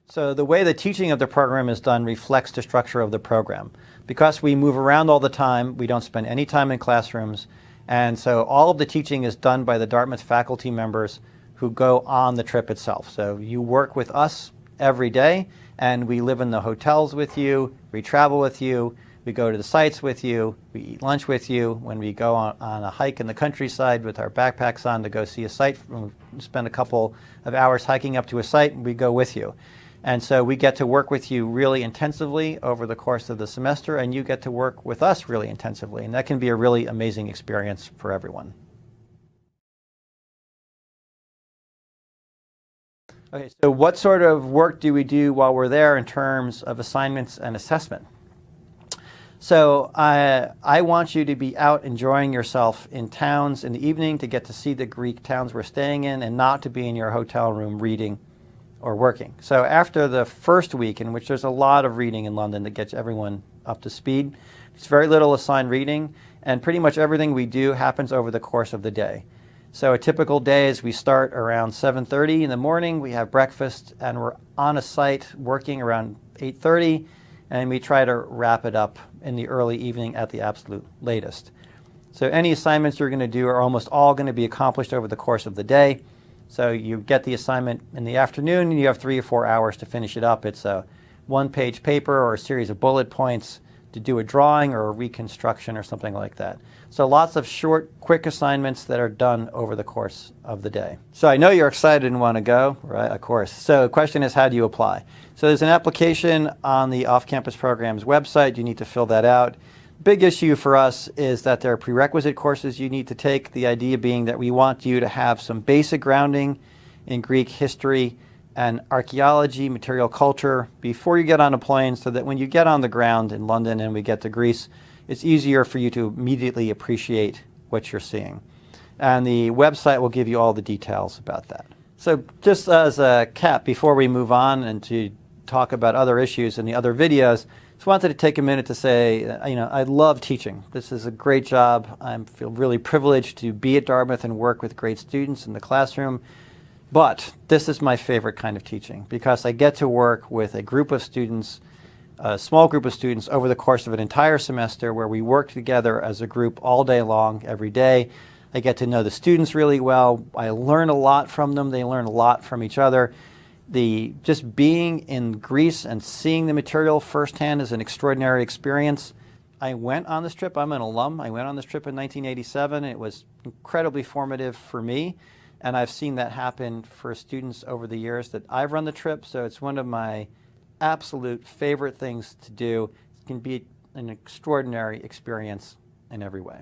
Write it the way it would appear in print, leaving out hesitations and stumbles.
So the way the teaching of the program is done reflects the structure of the program. Because we move around all the time, we don't spend any time in classrooms, and so all of the teaching is done by the Dartmouth faculty members who go on the trip itself. So you work with us every day, and we live in the hotels with you, we travel with you, we go to the sites with you, we eat lunch with you. When we go on a hike in the countryside with our backpacks on to go see a site, we spend a couple of hours hiking up to a site, and we go with you. And so we get to work with you really intensively over the course of the semester, and you get to work with us really intensively. And that can be a really amazing experience for everyone. Okay, so what sort of work do we do while we're there in terms of assignments and assessment? So I want you to be out enjoying yourself in towns in the evening, to get to see the Greek towns we're staying in, and not to be in your hotel room reading or working. So after the first week, in which there's a lot of reading in London that gets everyone up to speed, it's very little assigned reading, and pretty much everything we do happens over the course of the day. So a typical day is we start around 7:30 in the morning, we have breakfast, and we're on a site working around 8:30, and we try to wrap it up in the early evening at the absolute latest. So any assignments you're going to do are almost all going to be accomplished over the course of the day. So you get the assignment in the afternoon, and you have 3 or 4 hours to finish it up. It's a one-page paper or a series of bullet points to do a drawing or a reconstruction or something like that. So lots of short, quick assignments that are done over the course of the day. So I know you're excited and want to go, right? Of course. So the question is, how do you apply? So there's an application on the off-campus program's website. You need to fill that out. Big issue for us is that there are prerequisite courses you need to take, the idea being that we want you to have some basic grounding in Greek history and archaeology, material culture, before you get on a plane, so that when you get on the ground in London and we get to Greece, it's easier for you to immediately appreciate what you're seeing. And the website will give you all the details about that. So just as a cap, before we move on and to talk about other issues in the other videos, just wanted to take a minute to say, I love teaching. This is a great job. I feel really privileged to be at Dartmouth and work with great students in the classroom. But this is my favorite kind of teaching, because I get to work with a group of students, a small group of students, over the course of an entire semester, where we work together as a group all day long, every day. I get to know the students really well. I learn a lot from them. They learn a lot from each other. Just being in Greece and seeing the material firsthand is an extraordinary experience. I went on this trip. I'm an alum. I went on this trip in 1987. It was incredibly formative for me, and I've seen that happen for students over the years that I've run the trip, so it's one of my absolute favorite things to do. It can be an extraordinary experience in every way.